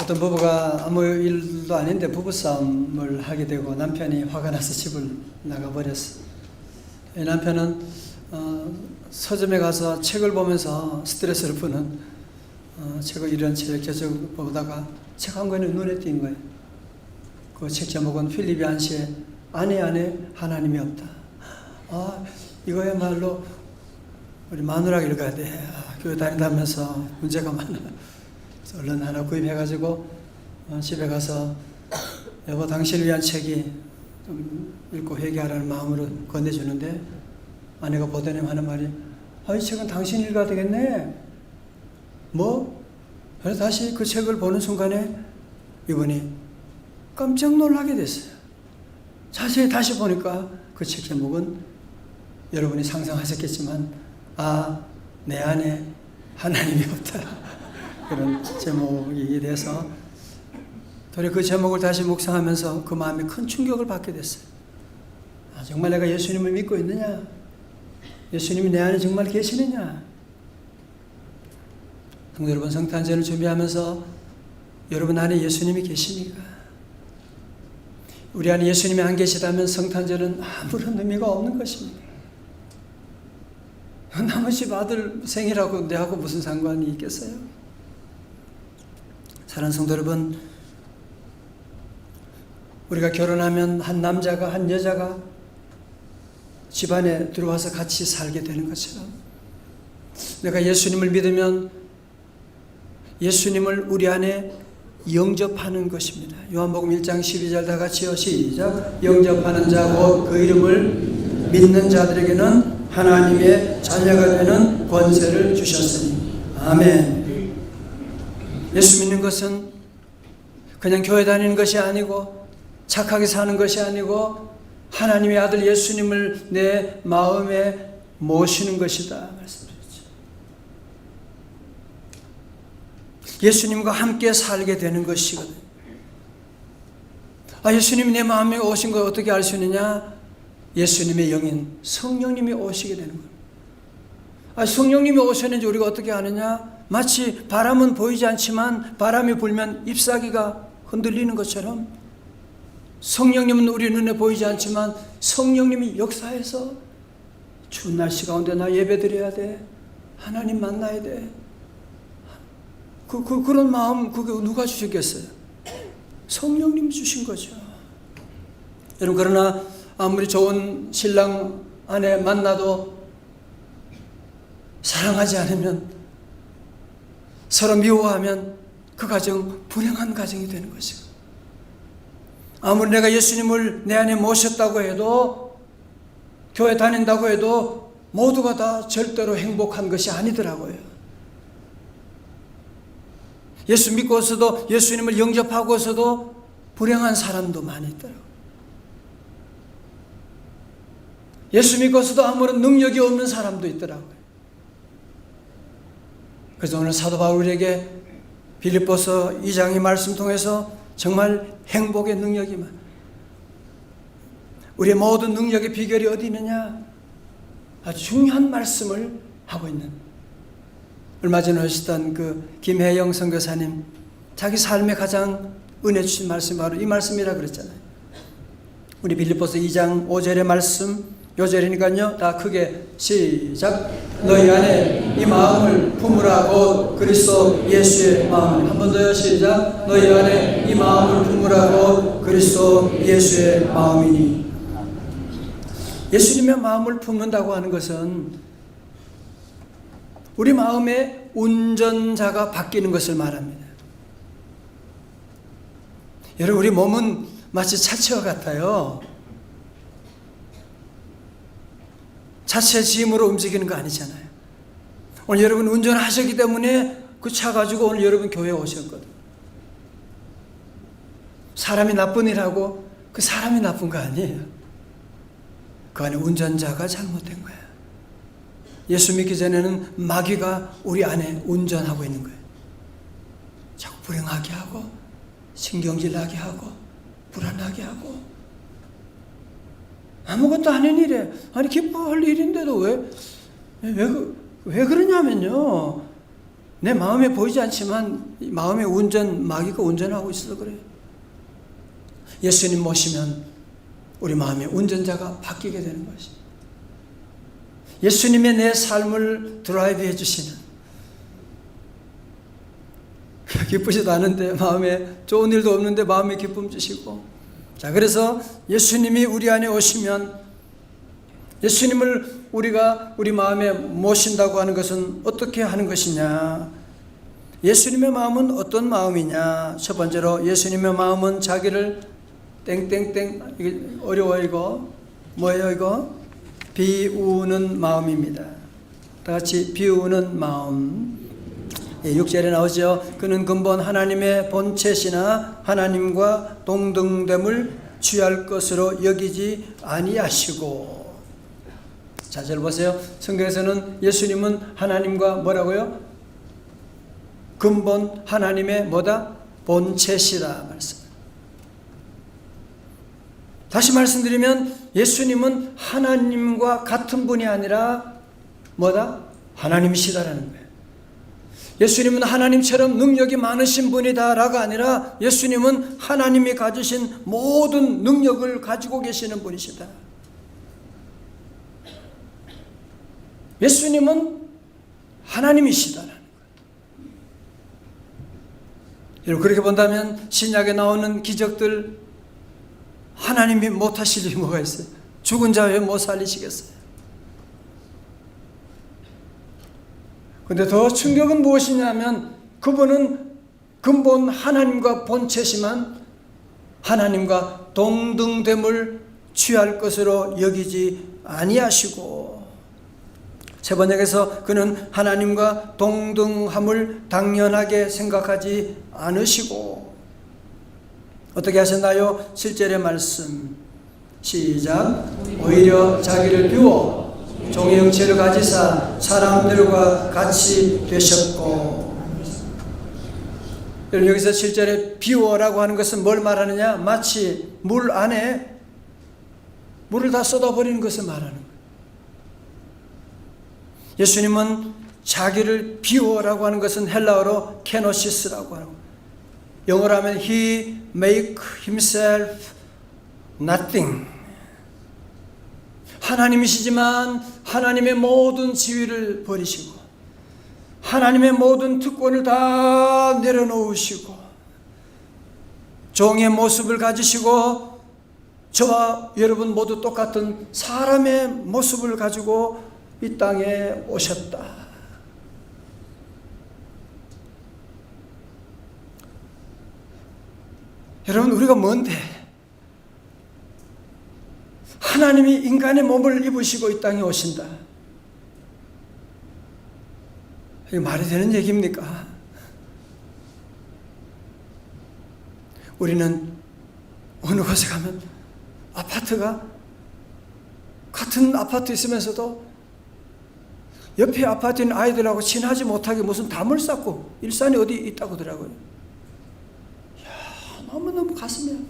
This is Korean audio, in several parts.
어떤 부부가 아무 일도 아닌데 부부싸움을 하게 되고 남편이 화가 나서 집을 나가버렸어. 남편은 서점에 가서 책을 보면서 스트레스를 푸는 책을 이런 책 계속 보다가 책 한 권이 눈에 띈 거예요. 그 책 제목은 필립 얀시의 아내 안에 하나님이 없다. 이거야말로 우리 마누라가 읽어야 돼. 교회 다닌다면서 문제가 많아. 그래서 얼른 하나 구입해가지고 집에 가서 여보 당신을 위한 책이 좀 읽고 회개하라는 마음으로 건네주는데 아내가 보더니 하는 말이 이 책은 당신이 읽어야 되겠네. 뭐? 그래서 다시 그 책을 보는 순간에 이분이 깜짝 놀라게 됐어요. 자세히 다시 보니까 그 책 제목은 여러분이 상상하셨겠지만 내 안에 하나님이 없다. 그런 제목이 돼서 도리어 그 제목을 다시 묵상하면서 그 마음에 큰 충격을 받게 됐어요. 정말 내가 예수님을 믿고 있느냐? 예수님이 내 안에 정말 계시느냐? 성도 여러분, 성탄절을 준비하면서 여러분 안에 예수님이 계십니까? 우리 안에 예수님이 안 계시다면 성탄절은 아무런 의미가 없는 것입니다. 남의 집 아들 생일하고 내하고 무슨 상관이 있겠어요? 사랑하는 성도 여러분, 우리가 결혼하면 한 남자가 한 여자가 집안에 들어와서 같이 살게 되는 것처럼 내가 예수님을 믿으면 예수님을 우리 안에 영접하는 것입니다. 요한복음 1장 12절 다 같이요. 시작. 영접하는 자 곧 그 이름을 믿는 자들에게는 하나님의 자녀가 되는 권세를 주셨으니. 아멘. 예수 믿는 것은 그냥 교회 다니는 것이 아니고 착하게 사는 것이 아니고 하나님의 아들 예수님을 내 마음에 모시는 것이다 말씀드렸죠. 예수님과 함께 살게 되는 것이거든요. 예수님이 내 마음에 오신 걸 어떻게 알 수 있느냐? 예수님의 영인 성령님이 오시게 되는 거예요. 성령님이 오셨는지 우리가 어떻게 아느냐? 마치 바람은 보이지 않지만 바람이 불면 잎사귀가 흔들리는 것처럼 성령님은 우리 눈에 보이지 않지만 성령님이 역사해서 추운 날씨 가운데 나 예배 드려야 돼. 하나님 만나야 돼. 그런 마음 그게 누가 주셨겠어요? 성령님 주신 거죠. 여러분, 그러나 아무리 좋은 신랑 아내 만나도 사랑하지 않으면 서로 미워하면 그 가정 불행한 가정이 되는 것이고, 아무리 내가 예수님을 내 안에 모셨다고 해도 교회 다닌다고 해도 모두가 다 절대로 행복한 것이 아니더라고요. 예수 믿고서도 예수님을 영접하고서도 불행한 사람도 많이 있더라고요. 예수 믿고서도 아무런 능력이 없는 사람도 있더라고요. 그래서 오늘 사도 바울에게 빌립보서 2장의 말씀 통해서 정말 행복의 능력이 많아요. 우리의 모든 능력의 비결이 어디 있느냐? 아주 중요한 말씀을 하고 있는, 얼마 전에 오셨던 그 김혜영 선교사님, 자기 삶에 가장 은혜 주신 말씀이 바로 이 말씀이라 그랬잖아요. 우리 빌립보서 2장 5절의 말씀, 요 절이니까요, 다 크게 시작. 너희 안에 이 마음을 품으라 곧 그리스도 예수의 마음. 한 번 더요. 시작. 너희 안에 이 마음을 품으라 곧 그리스도 예수의 마음이니. 예수님의 마음을 품는다고 하는 것은 우리 마음의 운전자가 바뀌는 것을 말합니다. 여러분, 우리 몸은 마치 차체와 같아요. 자체 지음으로 움직이는 거 아니잖아요. 오늘 여러분 운전하셨기 때문에 그 차 가지고 오늘 여러분 교회에 오셨거든요. 사람이 나쁜 일하고 그 사람이 나쁜 거 아니에요. 그 안에 운전자가 잘못된 거예요. 예수 믿기 전에는 마귀가 우리 안에 운전하고 있는 거예요. 자꾸 불행하게 하고 신경질 나게 하고 불안하게 하고 아무것도 아닌 일에, 기뻐할 일인데도 왜 그러냐면요, 내 마음에 보이지 않지만 마음의 마귀가 운전하고 있어서 그래요. 예수님 모시면 우리 마음의 운전자가 바뀌게 되는 것입니다. 예수님의 내 삶을 드라이브 해주시는, 기쁘지도 않은데 마음에 좋은 일도 없는데 마음에 기쁨 주시고, 자, 그래서 예수님이 우리 안에 오시면, 예수님을 우리가 우리 마음에 모신다고 하는 것은 어떻게 하는 것이냐? 예수님의 마음은 어떤 마음이냐? 첫 번째로 예수님의 마음은 자기를 땡땡땡, 이게 어려워, 이거 뭐예요? 이거 비우는 마음입니다. 다 같이 비우는 마음. 6절에 나오죠. 그는 근본 하나님의 본체시나 하나님과 동등됨을 취할 것으로 여기지 아니하시고. 자, 잘 보세요. 성경에서는 예수님은 하나님과 뭐라고요? 근본 하나님의 뭐다? 본체시라 말씀. 다시 말씀드리면 예수님은 하나님과 같은 분이 아니라 뭐다? 하나님이시다라는 거예요. 예수님은 하나님처럼 능력이 많으신 분이다라가 아니라 예수님은 하나님이 가지신 모든 능력을 가지고 계시는 분이시다. 예수님은 하나님이시다라는 거예요. 여러분, 그렇게 본다면 신약에 나오는 기적들, 하나님이 못하실 일이 뭐가 있어요? 죽은 자 왜 못 살리시겠어요? 그런데 더 충격은 무엇이냐면 그분은 근본 하나님과 본체시만 하나님과 동등됨을 취할 것으로 여기지 아니하시고, 세 번역에서 그는 하나님과 동등함을 당연하게 생각하지 않으시고, 어떻게 하셨나요? 7절의 말씀 시작. 오히려 자기를 비워 종의 형체를 가지사 사람들과 같이 되셨고. 여러분, 여기서 7절에 비워라고 하는 것은 뭘 말하느냐? 마치 물 안에 물을 다 쏟아버리는 것을 말하는 거예요. 예수님은 자기를 비워라고 하는 것은 헬라어로 케노시스라고 하는 거예요. 영어로 하면 He make himself nothing. 하나님이시지만 하나님의 모든 지위를 버리시고 하나님의 모든 특권을 다 내려놓으시고 종의 모습을 가지시고 저와 여러분 모두 똑같은 사람의 모습을 가지고 이 땅에 오셨다. 여러분, 우리가 뭔데? 하나님이 인간의 몸을 입으시고 이 땅에 오신다. 이게 말이 되는 얘기입니까? 우리는 어느 곳에 가면 아파트가 같은 아파트 있으면서도 옆에 아파트에 있는 아이들하고 친하지 못하게 무슨 담을 쌓고 일산에 어디 있다고 하더라고요. 이야, 너무너무 가슴이.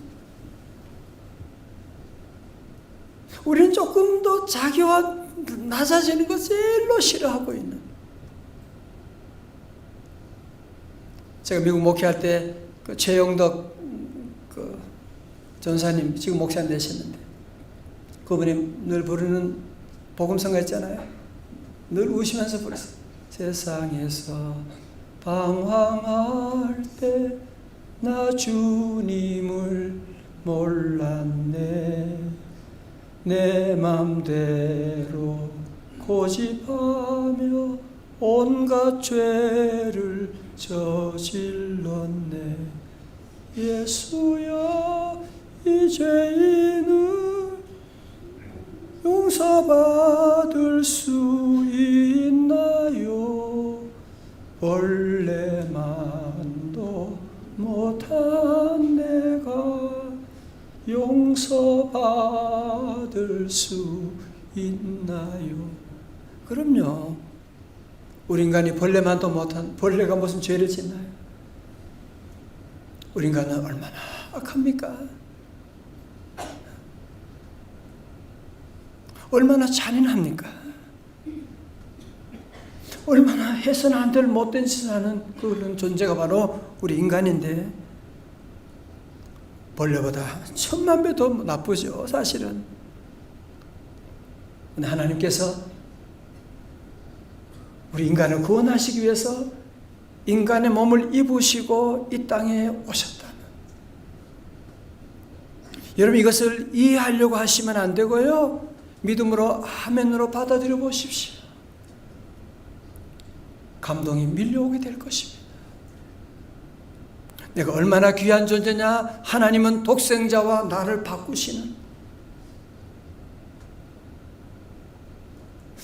우리는 조금 더 자기와 낮아지는 것을 제일로 싫어하고 있는. 제가 미국 목회할 때 그 최영덕 그 전사님, 지금 목사 되셨는데 그분이 늘 부르는 복음성가 있잖아요. 늘 우시면서 부르세요. 세상에서 방황할 때 나 주님을 몰랐네. 내 맘대로 고집하며 온갖 죄를 저질렀네. 예수야, 이 죄인을 용서받을 수 있나요? 원래만도 못한 내가 용서받을 수 있나요? 그럼요. 우리 인간이 벌레만도 못한, 벌레가 무슨 죄를 짓나요? 우리 인간은 얼마나 악합니까? 얼마나 잔인합니까? 얼마나 해서는 안 될 못된 짓을 하는 그런 존재가 바로 우리 인간인데, 벌레보다 1000만 배 더 나쁘죠, 사실은. 근데 하나님께서 우리 인간을 구원하시기 위해서 인간의 몸을 입으시고 이 땅에 오셨다는, 여러분 이것을 이해하려고 하시면 안 되고요, 믿음으로 아멘으로 받아들여 보십시오. 감동이 밀려오게 될 것입니다. 내가 얼마나 귀한 존재냐. 하나님은 독생자와 나를 바꾸시는,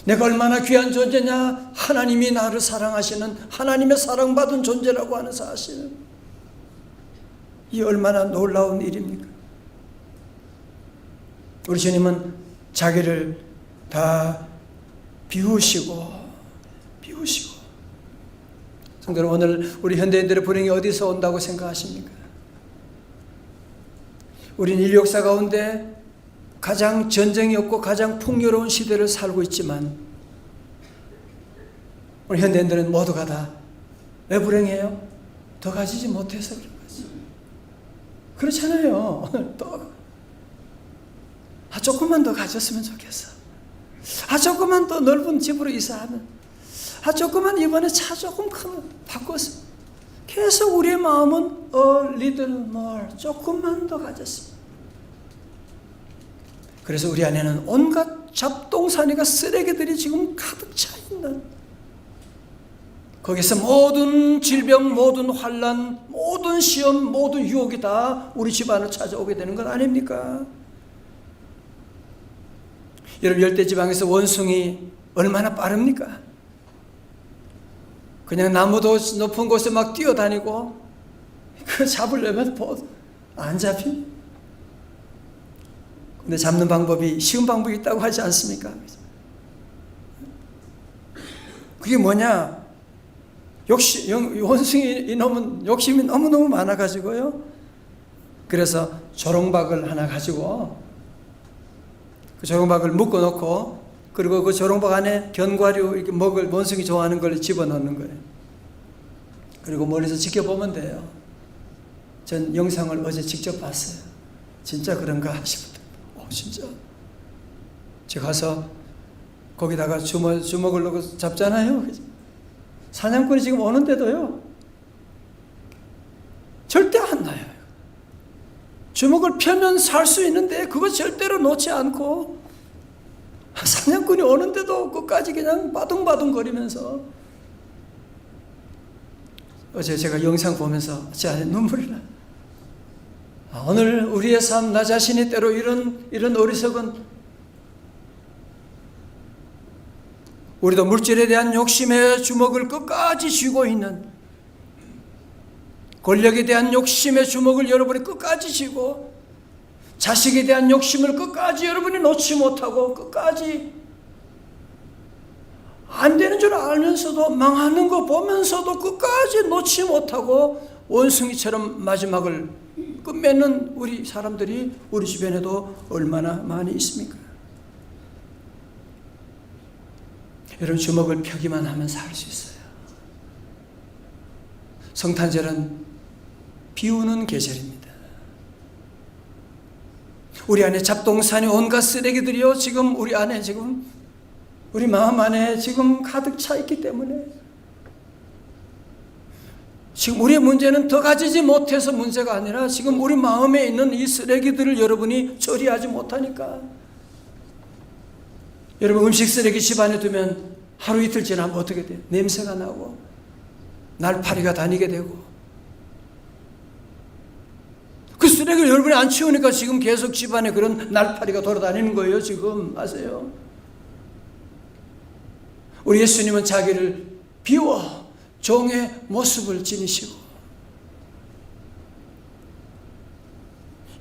내가 얼마나 귀한 존재냐. 하나님이 나를 사랑하시는, 하나님의 사랑받은 존재라고 하는 사실은, 이 얼마나 놀라운 일입니까? 우리 주님은 자기를 다 비우시고 성도는 오늘 우리 현대인들의 불행이 어디서 온다고 생각하십니까? 우리는 인류 역사 가운데 가장 전쟁이 없고 가장 풍요로운 시대를 살고 있지만, 우리 현대인들은 모두가 다 왜 불행해요? 더 가지지 못해서 그런 거지. 그렇잖아요. 조금만 더 가졌으면 좋겠어. 조금만 더 넓은 집으로 이사하면, 조금만 이번에 차 조금 큰 바꿔서, 계속 우리의 마음은 a little more, 조금만 더 가졌습니다. 그래서 우리 안에는 온갖 잡동사니가 쓰레기들이 지금 가득 차 있는, 거기서 모든 질병, 모든 환난, 모든 시험, 모든 유혹이 다 우리 집안을 찾아오게 되는 것 아닙니까? 여러분, 열대지방에서 원숭이 얼마나 빠릅니까? 그냥 나무도 높은 곳에 막 뛰어다니고, 그거 잡으려면 안 잡히. 근데 잡는 방법이 쉬운 방법이 있다고 하지 않습니까? 그게 뭐냐? 원숭이 이놈은 욕심이 너무너무 많아가지고요. 그래서 조롱박을 하나 가지고 그 조롱박을 묶어놓고, 그리고 그 조롱박 안에 견과류 이렇게 먹을, 원숭이 좋아하는 걸 집어넣는 거예요. 그리고 멀리서 지켜보면 돼요. 전 영상을 어제 직접 봤어요. 진짜 그런가 싶었다. 진짜. 제가 가서 거기다가 주먹을 넣고 잡잖아요. 사냥꾼이 지금 오는데도요, 절대 안 나요. 주먹을 펴면 살 수 있는데 그거 절대로 놓지 않고, 사냥꾼이 오는데도 끝까지 그냥 바둥바둥 거리면서, 어제 제가 영상 보면서 제 안에 눈물이 나. 오늘 우리의 삶, 나 자신이 때로 이런 어리석은, 우리도 물질에 대한 욕심의 주먹을 끝까지 쥐고 있는, 권력에 대한 욕심의 주먹을 여러분이 끝까지 쥐고, 자식에 대한 욕심을 끝까지 여러분이 놓지 못하고, 끝까지 안 되는 줄 알면서도, 망하는 거 보면서도 끝까지 놓지 못하고 원숭이처럼 마지막을 끝맺는 우리 사람들이 우리 주변에도 얼마나 많이 있습니까? 여러분, 주먹을 펴기만 하면 살 수 있어요. 성탄절은 비우는 계절입니다. 우리 안에 잡동사니 온갖 쓰레기들이요, 지금 우리 안에, 지금 우리 마음 안에 지금 가득 차 있기 때문에, 지금 우리의 문제는 더 가지지 못해서 문제가 아니라 지금 우리 마음에 있는 이 쓰레기들을 여러분이 처리하지 못하니까. 여러분, 음식 쓰레기 집안에 두면 하루 이틀 지나면 어떻게 돼요? 냄새가 나고 날파리가 다니게 되고, 그 쓰레기를 여러분이 안 치우니까 지금 계속 집안에 그런 날파리가 돌아다니는 거예요. 지금 아세요? 우리 예수님은 자기를 비워 종의 모습을 지니시고,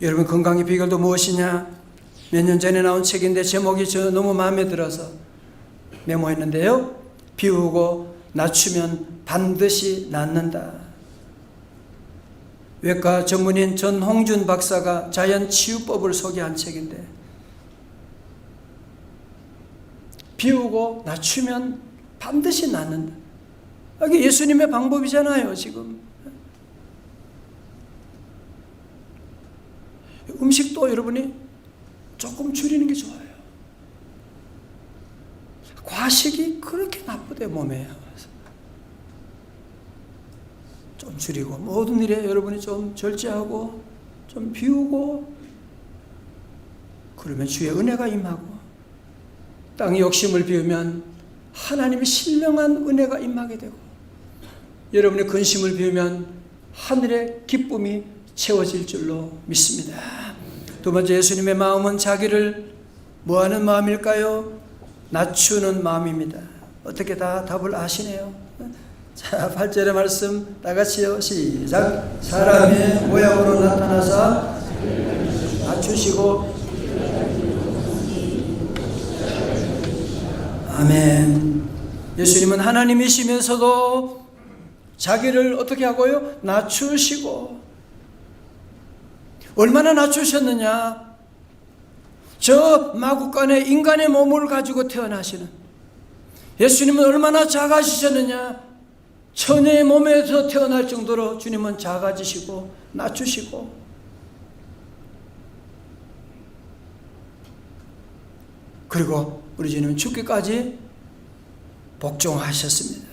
여러분, 건강의 비결도 무엇이냐? 몇 년 전에 나온 책인데 제목이 저 너무 마음에 들어서 메모했는데요. 비우고 낮추면 반드시 낫는다. 외과 전문인 전홍준 박사가 자연치유법을 소개한 책인데, 비우고 낮추면 반드시 낫는다. 이게 예수님의 방법이잖아요, 지금. 음식도 여러분이 조금 줄이는 게 좋아요. 과식이 그렇게 나쁘대, 몸에. 좀 줄이고, 모든 일에 여러분이 좀 절제하고, 좀 비우고, 그러면 주의 은혜가 임하고, 땅의 욕심을 비우면 하나님의 신령한 은혜가 임하게 되고, 여러분의 근심을 비우면 하늘의 기쁨이 채워질 줄로 믿습니다. 두 번째, 예수님의 마음은 자기를 뭐하는 마음일까요? 낮추는 마음입니다. 어떻게 다 답을 아시네요. 자, 8절의 말씀 다 같이요. 시작. 사람의 모양으로 나타나사 낮추시고. 아멘. 예수님은 하나님이시면서도 자기를 어떻게 하고요? 낮추시고. 얼마나 낮추셨느냐? 저 마구간에 인간의 몸을 가지고 태어나시는 예수님은 얼마나 작아지셨느냐? 처녀의 몸에서 태어날 정도로 주님은 작아지시고 낮추시고, 그리고 우리 주님은 죽기까지 복종하셨습니다.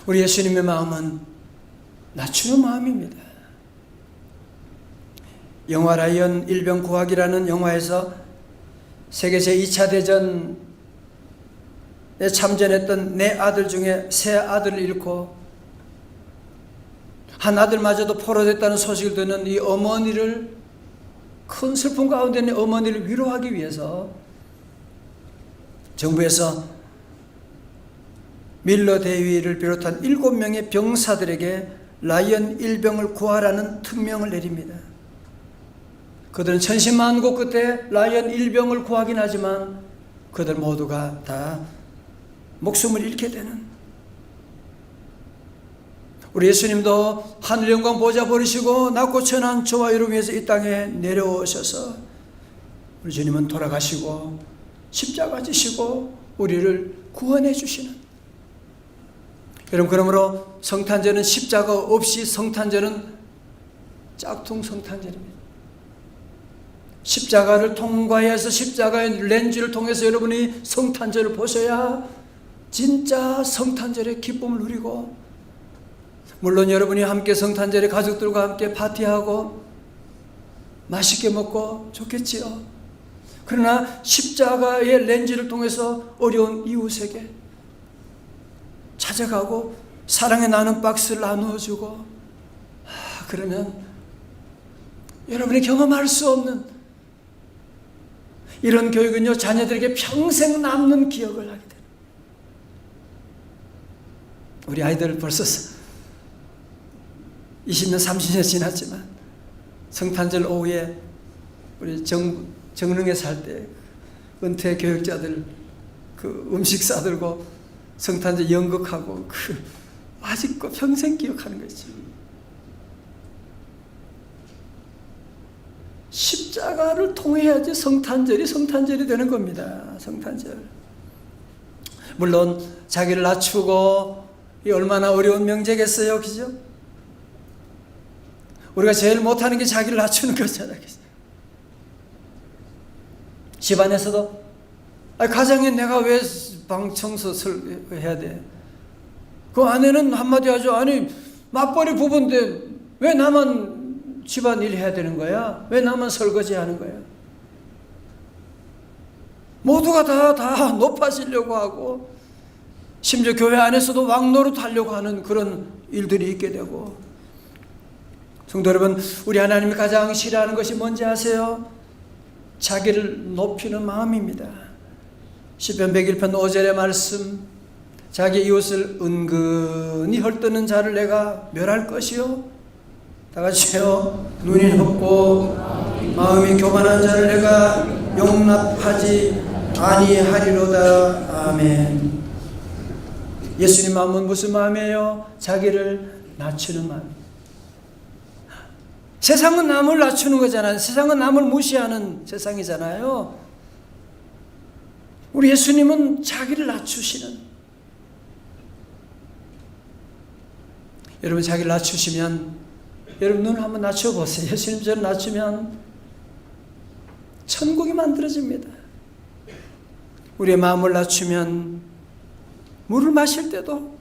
우리 예수님의 마음은 낮추는 마음입니다. 영화 라이언 일병 구하기라는 영화에서 세계 제2차 대전에 참전했던 네 아들 중에 세 아들을 잃고 한 아들마저도 포로됐다는 소식을 듣는 이 어머니를, 큰 슬픔 가운데 있는 어머니를 위로하기 위해서 정부에서 밀러 대위를 비롯한 7명의 병사들에게 라이언 일병을 구하라는 특명을 내립니다. 그들은 천신만고 끝에 라이언 일병을 구하긴 하지만 그들 모두가 다 목숨을 잃게 되는, 우리 예수님도 하늘 영광 보좌 버리시고 낮고 천한 저와 여러분 위해서 이 땅에 내려오셔서 우리 주님은 돌아가시고 십자가 지시고 우리를 구원해 주시는, 여러분, 그러므로 성탄절은 십자가 없이 성탄절은 짝퉁 성탄절입니다. 십자가를 통과해서 십자가의 렌즈를 통해서 여러분이 성탄절을 보셔야 진짜 성탄절의 기쁨을 누리고, 물론 여러분이 함께 성탄절에 가족들과 함께 파티하고 맛있게 먹고 좋겠지요. 그러나 십자가의 렌즈를 통해서 어려운 이웃에게 찾아가고 사랑의 나눔 박스를 나누어주고, 그러면 여러분이 경험할 수 없는 이런 교육은요, 자녀들에게 평생 남는 기억을 하게 돼요. 우리 아이들 벌써 20년, 30년 지났지만 성탄절 오후에 우리 정릉에 살 때 은퇴 교육자들 그 음식 싸들고 성탄절 연극하고 아직도 평생 기억하는 거죠. 십자가를 통해야지 성탄절이 되는 겁니다. 성탄절. 물론 자기를 낮추고, 이 얼마나 어려운 명제겠어요, 그죠? 우리가 제일 못하는 게 자기를 낮추는 거잖아요. 집안에서도 가정에 내가 왜 방 청소를 해야 돼? 그 아내는 한마디 하죠. 아니, 맞벌이 부부인데 왜 나만 집안일 해야 되는 거야? 왜 나만 설거지 하는 거야? 모두가 다 높아지려고 하고, 심지어 교회 안에서도 왕노릇 하려고 하는 그런 일들이 있게 되고. 성도 여러분, 우리 하나님이 가장 싫어하는 것이 뭔지 아세요? 자기를 높이는 마음입니다. 시편 101편 5절의 말씀, 자기 이웃을 은근히 헐뜯는 자를 내가 멸할 것이요. 다 같이요. 눈이 높고 마음이 교만한 자를 내가 용납하지 아니하리로다. 아멘. 예수님 마음은 무슨 마음이에요? 자기를 낮추는 마음. 세상은 남을 낮추는 거잖아요. 세상은 남을 무시하는 세상이잖아요. 우리 예수님은 자기를 낮추시는, 여러분 자기를 낮추시면, 여러분 눈 한번 낮춰보세요. 예수님처럼 낮추면 천국이 만들어집니다. 우리의 마음을 낮추면 물을 마실 때도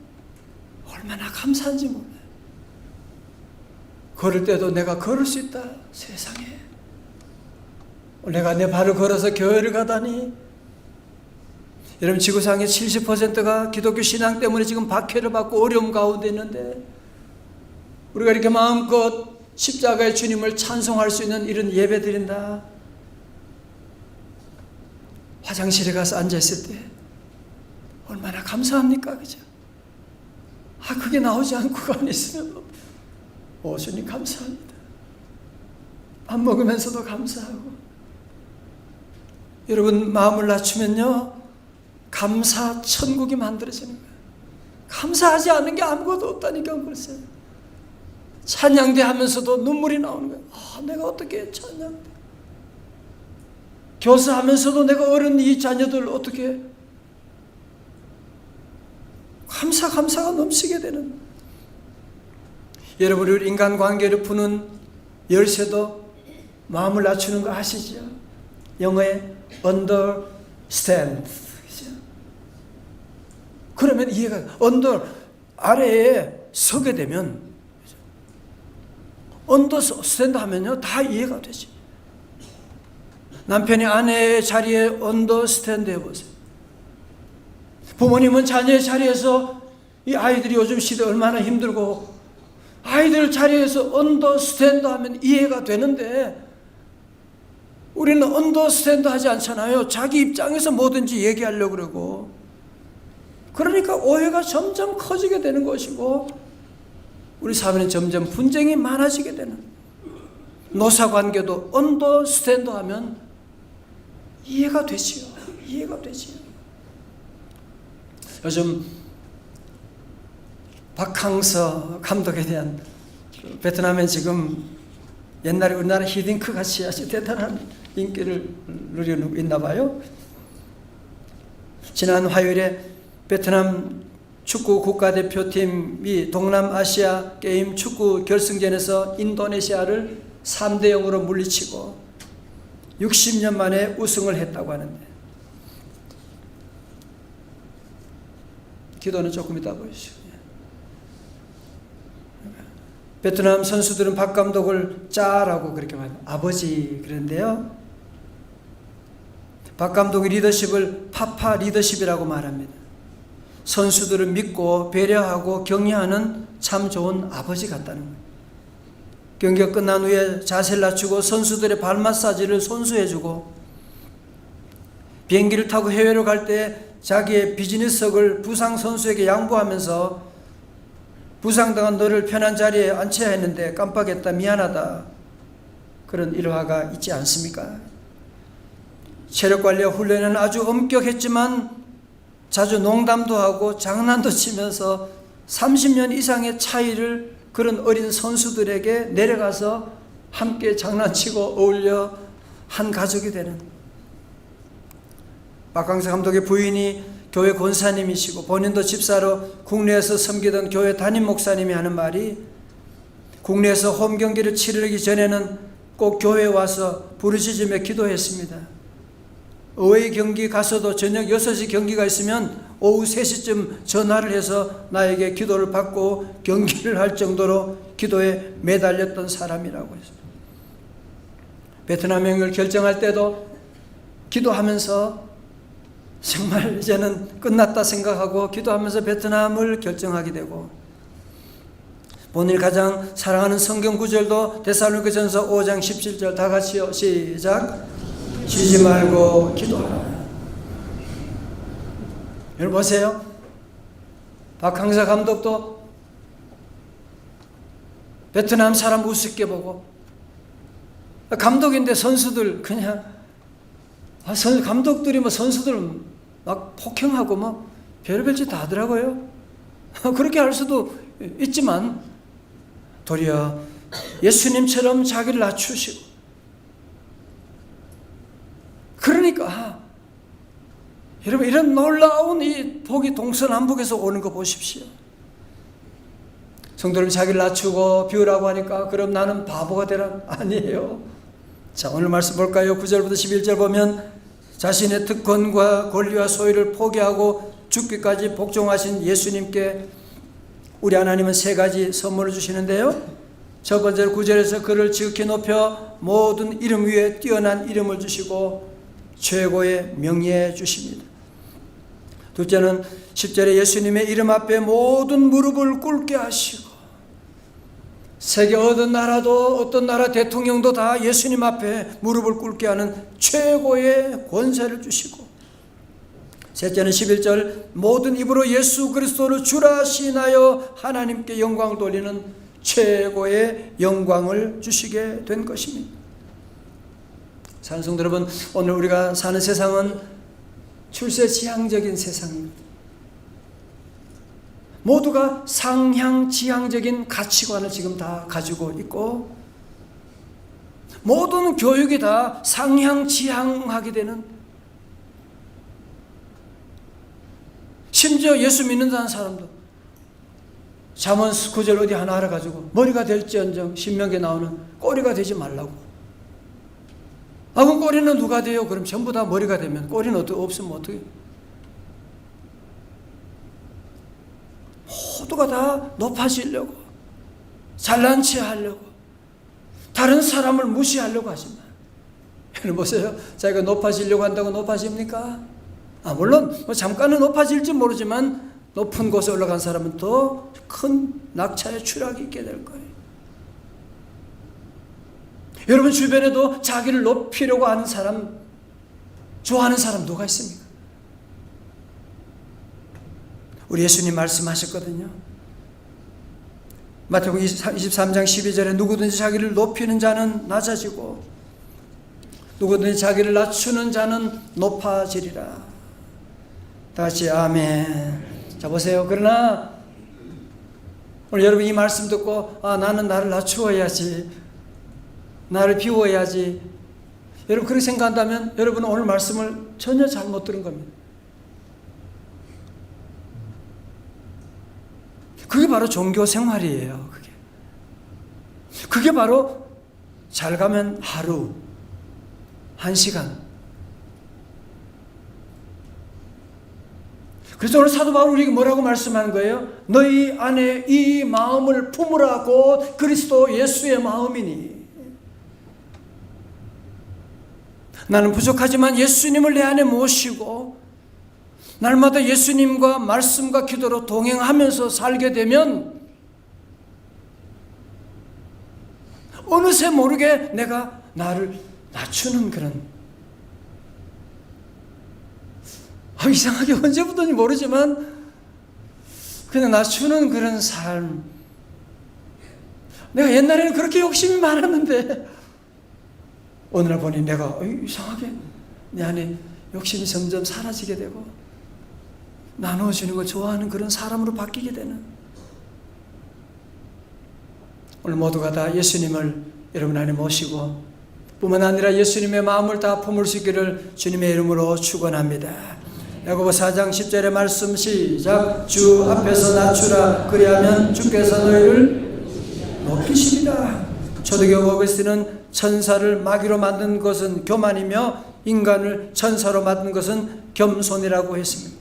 얼마나 감사한지 몰라요. 걸을 때도 내가 걸을 수 있다. 세상에 내가 내 발을 걸어서 교회를 가다니. 여러분 지구상의 70%가 기독교 신앙 때문에 지금 박해를 받고 어려움 가운데 있는데, 우리가 이렇게 마음껏 십자가의 주님을 찬송할 수 있는 이런 예배 드린다. 화장실에 가서 앉아있을 때 얼마나 감사합니까? 그죠? 그게 나오지 않고 가만히 있으면 주님 감사합니다. 밥 먹으면서도 감사하고. 여러분 마음을 낮추면요 감사 천국이 만들어지는 거예요. 감사하지 않는 게 아무것도 없다니까. 글쎄요. 찬양대 하면서도 눈물이 나오는 거예요. 내가 어떻게 찬양대, 교사하면서도 내가 어른 이 자녀들 어떻게, 감사가 넘치게 되는. 여러분 우리 인간관계를 푸는 열쇠도 마음을 낮추는 거 아시죠? 영어에 understand. 그러면 이해가, under 아래에 서게 되면 understand 하면요 다 이해가 되지. 남편이 아내의 자리에 understand 해보세요. 부모님은 자녀의 자리에서, 이 아이들이 요즘 시대 얼마나 힘들고, 아이들 자리에서 understand 하면 이해가 되는데, 우리는 understand 하지 않잖아요. 자기 입장에서 뭐든지 얘기하려고 그러고. 그러니까 오해가 점점 커지게 되는 것이고, 우리 사회는 점점 분쟁이 많아지게 되는. 노사관계도 understand 하면 이해가 되지요. 이해가 되지요. 요즘 박항서 감독에 대한, 베트남에 지금 옛날에 우리나라 히딩크 같이 아주 대단한 인기를 누리고 있나 봐요. 지난 화요일에 베트남 축구 국가대표팀이 동남아시아 게임 축구 결승전에서 인도네시아를 3대0으로 물리치고 60년 만에 우승을 했다고 하는데, 기도는 조금 이따 보여주시죠. 베트남 선수들은 박 감독을 짜라고 그렇게 말해요. 아버지 그랬는데요, 박 감독의 리더십을 파파 리더십이라고 말합니다. 선수들을 믿고 배려하고 격려하는 참 좋은 아버지 같다는 거예요. 경기가 끝난 후에 자세를 낮추고 선수들의 발 마사지를 손수해주고, 비행기를 타고 해외로 갈 때 자기의 비즈니스석을 부상 선수에게 양보하면서, 부상당한 너를 편한 자리에 앉혀야 했는데 깜빡했다, 미안하다, 그런 일화가 있지 않습니까? 체력관리와 훈련은 아주 엄격했지만 자주 농담도 하고 장난도 치면서 30년 이상의 차이를 그런 어린 선수들에게 내려가서 함께 장난치고 어울려 한 가족이 되는. 박항서 감독의 부인이 교회 권사님이시고 본인도 집사로 국내에서 섬기던 교회 담임 목사님이 하는 말이, 국내에서 홈 경기를 치르기 전에는 꼭 교회에 와서 부르짖으며 기도했습니다. 어웨이 경기 가서도 저녁 6시 경기가 있으면 오후 3시쯤 전화를 해서 나에게 기도를 받고 경기를 할 정도로 기도에 매달렸던 사람이라고 했습니다. 베트남 여행을 결정할 때도 기도하면서 정말 이제는 끝났다 생각하고 기도하면서 베트남을 결정하게 되고, 본인이 가장 사랑하는 성경 구절도 데살로니가전서 5장 17절, 다 같이요, 시작. 쉬지 말고 기도하라. 여러분 보세요. 박항서 감독도 베트남 사람 우습게 보고, 감독인데 선수들 그냥, 감독들이 뭐 선수들 막 폭행하고 뭐 별별 짓 다 하더라고요. 그렇게 할 수도 있지만 도리어 예수님처럼 자기를 낮추시고, 그러니까 여러분, 이런 놀라운 이 복이 동서남북에서 오는 거 보십시오. 성도님, 자기를 낮추고 비우라고 하니까 그럼 나는 바보가 되란? 아니에요. 자, 오늘 말씀 볼까요? 9절부터 11절 보면 자신의 특권과 권리와 소유를 포기하고 죽기까지 복종하신 예수님께 우리 하나님은 세 가지 선물을 주시는데요. 첫 번째로 9절에서 그를 지극히 높여 모든 이름 위에 뛰어난 이름을 주시고 최고의 명예 주십니다. 둘째는 10절에 예수님의 이름 앞에 모든 무릎을 꿇게 하시고, 세계 어떤 나라도 어떤 나라 대통령도 다 예수님 앞에 무릎을 꿇게 하는 최고의 권세를 주시고, 셋째는 11절 모든 입으로 예수 그리스도를 주라 시인하여 하나님께 영광을 돌리는 최고의 영광을 주시게 된 것입니다. 사는 성도 여러분, 오늘 우리가 사는 세상은 출세지향적인 세상입니다. 모두가 상향지향적인 가치관을 지금 다 가지고 있고, 모든 교육이 다 상향지향하게 되는, 심지어 예수 믿는다는 사람도 잠언 9절 어디 하나 알아가지고 머리가 될지언정 신명기에 나오는 꼬리가 되지 말라고. 그럼 꼬리는 누가 돼요? 그럼 전부 다 머리가 되면 꼬리는 없으면 어떻게? 모두가 다 높아지려고, 잘난 체 하려고, 다른 사람을 무시하려고 하지만, 여러분 보세요. 자기가 높아지려고 한다고 높아집니까? 물론 잠깐은 높아질지 모르지만 높은 곳에 올라간 사람은 더 큰 낙차의 추락이 있게 될 거예요. 여러분 주변에도 자기를 높이려고 하는 사람, 좋아하는 사람 누가 있습니까? 우리 예수님 말씀하셨거든요. 마태복음 23장 12절에 누구든지 자기를 높이는 자는 낮아지고 누구든지 자기를 낮추는 자는 높아지리라. 다시 아멘. 자, 보세요. 그러나 오늘 여러분 이 말씀 듣고 나는 나를 낮추어야지, 나를 비워야지, 여러분 그렇게 생각한다면 여러분은 오늘 말씀을 전혀 잘못 들은 겁니다. 그게 바로 종교 생활이에요. 그게 바로 잘 가면 하루, 1시간. 그래서 오늘 사도 바울 우리에게 뭐라고 말씀하는 거예요? 너희 안에 이 마음을 품으라 곧 그리스도 예수의 마음이니. 나는 부족하지만 예수님을 내 안에 모시고 날마다 예수님과 말씀과 기도로 동행하면서 살게 되면 어느새 모르게 내가 나를 낮추는 그런, 이상하게 언제부터인지 모르지만 그냥 낮추는 그런 삶. 내가 옛날에는 그렇게 욕심이 많았는데 어느 날 보니 내가 이상하게 내 안에 욕심이 점점 사라지게 되고 나누어주는 걸 좋아하는 그런 사람으로 바뀌게 되는, 오늘 모두가 다 예수님을 여러분 안에 모시고 뿐만 아니라 예수님의 마음을 다 품을 수 있기를 주님의 이름으로 축원합니다. 야고보 4장 10절의 말씀 시작. 주 앞에서 낮추라 그리하면 주께서 너희를 높이시리라. 초대교회 어거스틴은 천사를 마귀로 만든 것은 교만이며 인간을 천사로 만든 것은 겸손이라고 했습니다.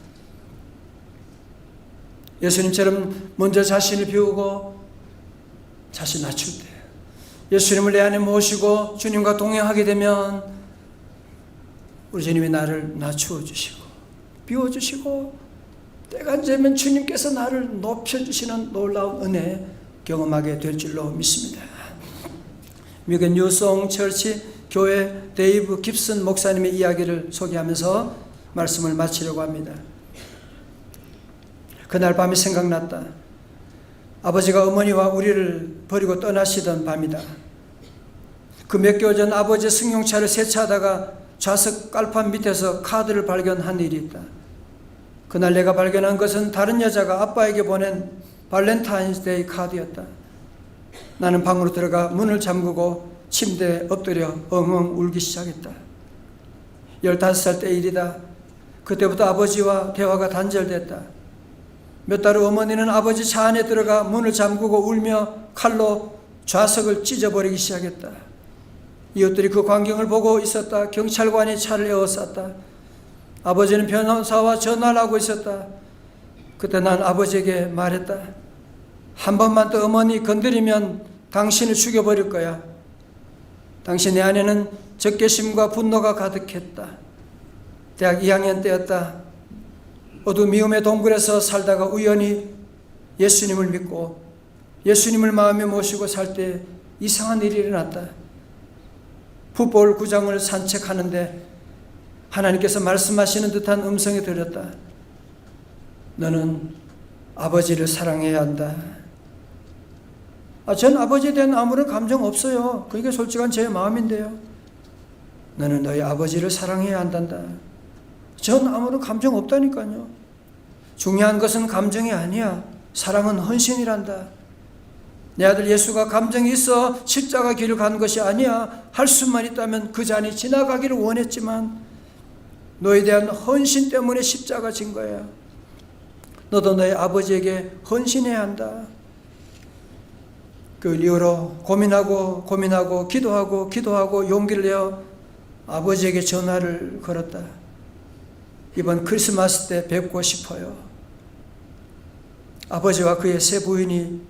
예수님처럼 먼저 자신을 비우고 자신 낮출 때, 예수님을 내 안에 모시고 주님과 동행하게 되면 우리 주님이 나를 낮추어 주시고 비워주시고 때가 되면 주님께서 나를 높여주시는 놀라운 은혜 경험하게 될 줄로 믿습니다. 미국의 뉴송 처치 교회 데이브 깁슨 목사님의 이야기를 소개하면서 말씀을 마치려고 합니다. 그날 밤이 생각났다. 아버지가 어머니와 우리를 버리고 떠나시던 밤이다. 그 몇 개월 전 아버지의 승용차를 세차하다가 좌석 깔판 밑에서 카드를 발견한 일이 있다. 그날 내가 발견한 것은 다른 여자가 아빠에게 보낸 발렌타인스데이 카드였다. 나는 방으로 들어가 문을 잠그고 침대에 엎드려 엉엉 울기 시작했다. 15살 때 일이다. 그때부터 아버지와 대화가 단절됐다. 몇 달 후 어머니는 아버지 차 안에 들어가 문을 잠그고 울며 칼로 좌석을 찢어버리기 시작했다. 이웃들이 그 광경을 보고 있었다. 경찰관이 차를 에워쌌다. 아버지는 변호사와 전화를 하고 있었다. 그때 난 아버지에게 말했다. 한 번만 더 어머니 건드리면 당신을 죽여버릴 거야. 당신 내 안에는 적개심과 분노가 가득했다. 대학 2학년 때였다. 어두 미움의 동굴에서 살다가 우연히 예수님을 믿고 예수님을 마음에 모시고 살 때 이상한 일이 일어났다. 풋볼 구장을 산책하는데 하나님께서 말씀하시는 듯한 음성이 들렸다. 너는 아버지를 사랑해야 한다. 전 아버지에 대한 아무런 감정 없어요. 그게 솔직한 제 마음인데요. 너는 너희 아버지를 사랑해야 한단다. 전 아무런 감정 없다니까요. 중요한 것은 감정이 아니야. 사랑은 헌신이란다. 내 아들 예수가 감정이 있어 십자가 길을 간 것이 아니야. 할 수만 있다면 그 잔이 지나가기를 원했지만 너에 대한 헌신 때문에 십자가 진 거야. 너도 너의 아버지에게 헌신해야 한다. 그 이후로 고민하고 기도하고 용기를 내어 아버지에게 전화를 걸었다. 이번 크리스마스 때 뵙고 싶어요. 아버지와 그의 세 부인이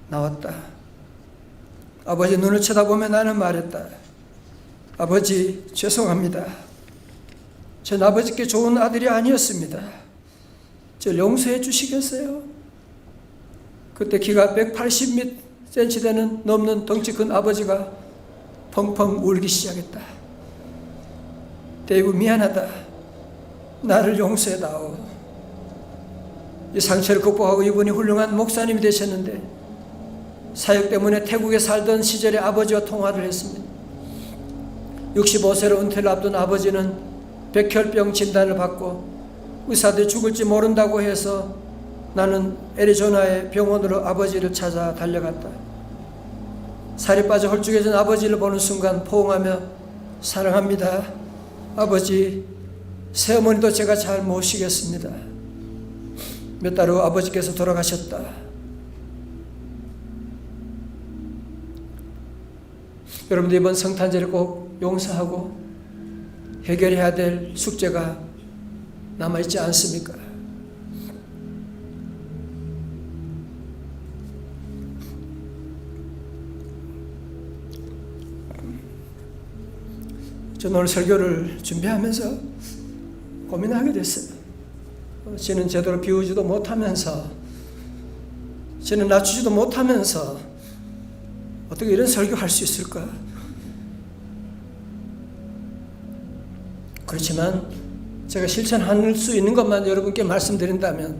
나왔다. 아버지 눈을 쳐다보며 나는 말했다. 아버지 죄송합니다. 전 아버지께 좋은 아들이 아니었습니다. 저 용서해 주시겠어요? 그때 키가 180cm 되는 넘는 덩치 큰 아버지가 펑펑 울기 시작했다. 대구 미안하다. 나를 용서해다오. 이 상처를 극복하고 이분이 훌륭한 목사님이 되셨는데 사역 때문에 태국에 살던 시절에 아버지와 통화를 했습니다. 65세로 은퇴를 앞둔 아버지는 백혈병 진단을 받고 의사들이 죽을지 모른다고 해서 나는 애리조나의 병원으로 아버지를 찾아 달려갔다. 살이 빠져 홀쭉해진 아버지를 보는 순간 포옹하며 사랑합니다. 아버지, 새어머니도 제가 잘 모시겠습니다. 몇 달 후 아버지께서 돌아가셨다. 여러분들 이번 성탄절에 꼭 용서하고 해결해야 될 숙제가 남아있지 않습니까? 저는 오늘 설교를 준비하면서 고민하게 됐어요. 저는 제대로 비우지도 못하면서 저는 낮추지도 못하면서 어떻게 이런 설교할 수 있을까? 그렇지만 제가 실천할 수 있는 것만 여러분께 말씀드린다면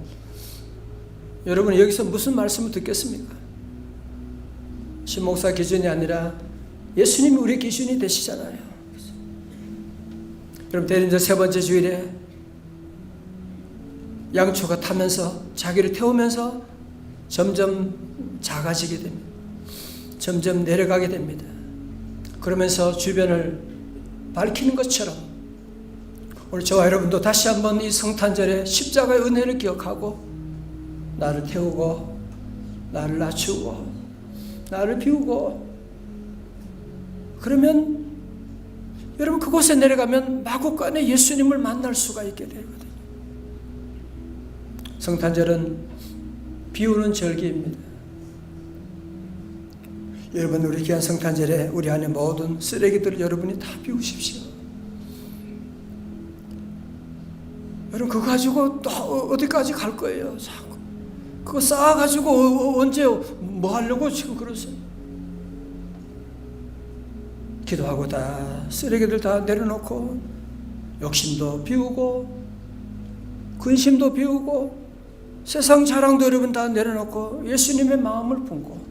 여러분은 여기서 무슨 말씀을 듣겠습니까? 신목사 기준이 아니라 예수님이 우리 기준이 되시잖아요. 여러분 대림절 세 번째 주일에 양초가 타면서 자기를 태우면서 점점 작아지게 됩니다. 점점 내려가게 됩니다. 그러면서 주변을 밝히는 것처럼 오늘 저와 여러분도 다시 한번 이 성탄절에 십자가의 은혜를 기억하고 나를 태우고 나를 낮추고 나를 비우고 그러면 여러분 그곳에 내려가면 마구간에 예수님을 만날 수가 있게 되거든요. 성탄절은 비우는 절기입니다. 여러분 우리 귀한 성탄절에 우리 안에 모든 쓰레기들을 여러분이 다 비우십시오. 여러분 그거 가지고 또 어디까지 갈 거예요? 자꾸 그거 쌓아가지고 언제 뭐 하려고 지금 그러세요? 기도하고 다 쓰레기들 다 내려놓고 욕심도 비우고 근심도 비우고 세상 자랑도 여러분 다 내려놓고 예수님의 마음을 품고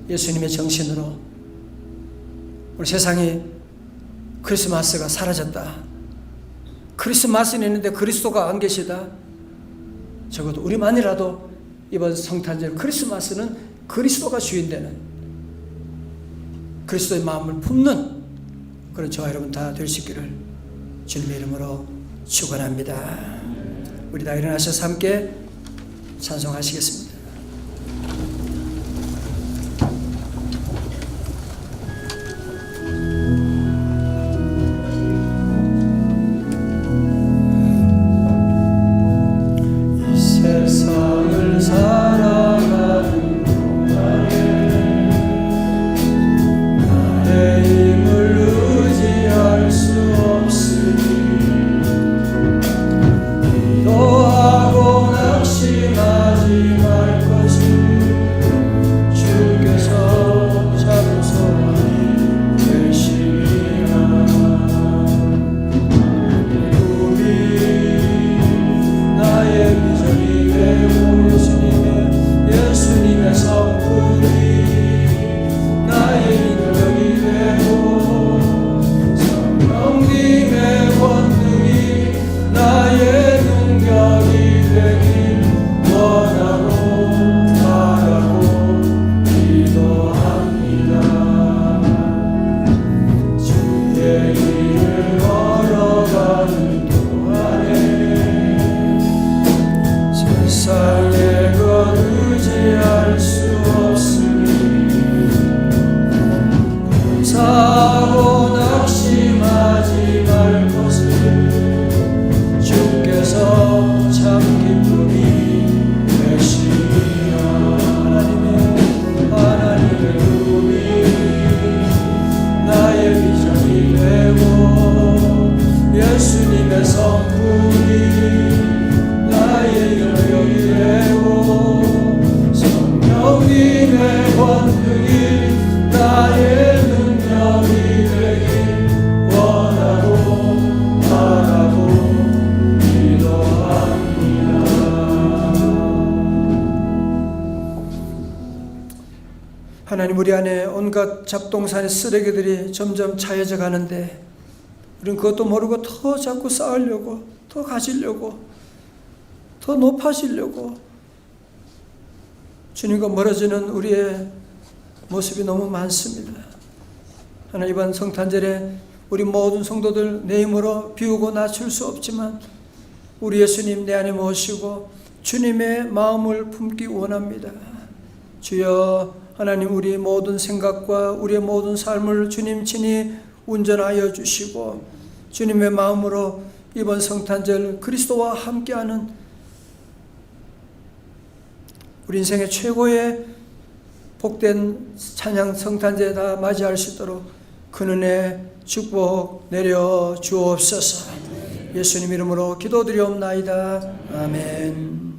예수님의 정신으로 우리 세상에 크리스마스가 사라졌다. 크리스마스는 있는데 그리스도가 안 계시다. 적어도 우리만이라도 이번 성탄절 크리스마스는 그리스도가 주인되는 그리스도의 마음을 품는 그런 저와 여러분 다 될 수 있기를 주님의 이름으로 축원합니다. 우리 다 일어나셔서 함께 찬송하시겠습니다. 이 세상을 살아가는 동안에 나의 힘을 의지할 수 없으니 기도하고 낙심하지 말 것을 주께서 잡으소니 열심히라. 꿈이 나의 비전이 되고 예수님의 성품이 나의 능력이 되고 성령님의 권능이 나의 능력이 되길 원하고 바라고 기도합니다. 주의 길을 걸어가는 동안에 세상에 것 의지할 수 없으니 감사하고 낙심하지 말 것을 주께서 참 기쁨이 되시리라. 하나님의 꿈이 나의 비전이 되고 예수님의 성품이 나의 영역이 되고 성령님의 권능이 나의 능력이 되길 원하고 바라고 기도합니다. 하나님, 우리 안에 온갖 잡동사니 쓰레기들이 점점 차여져 가는데 우리는 그것도 모르고 더 자꾸 쌓으려고, 더 가지려고, 더 높아지려고 주님과 멀어지는 우리의 모습이 너무 많습니다. 하나님, 이번 성탄절에 우리 모든 성도들 내 힘으로 비우고 낮출 수 없지만 우리 예수님 내 안에 모시고 주님의 마음을 품기 원합니다. 주여, 하나님, 우리 모든 생각과 우리의 모든 삶을 주님 친히 운전하여 주시고 주님의 마음으로 이번 성탄절 그리스도와 함께하는 우리 인생의 최고의 복된 찬양 성탄절 다 맞이할 수 있도록 그 은혜 축복 내려 주옵소서. 예수님 이름으로 기도드리옵나이다. 아멘.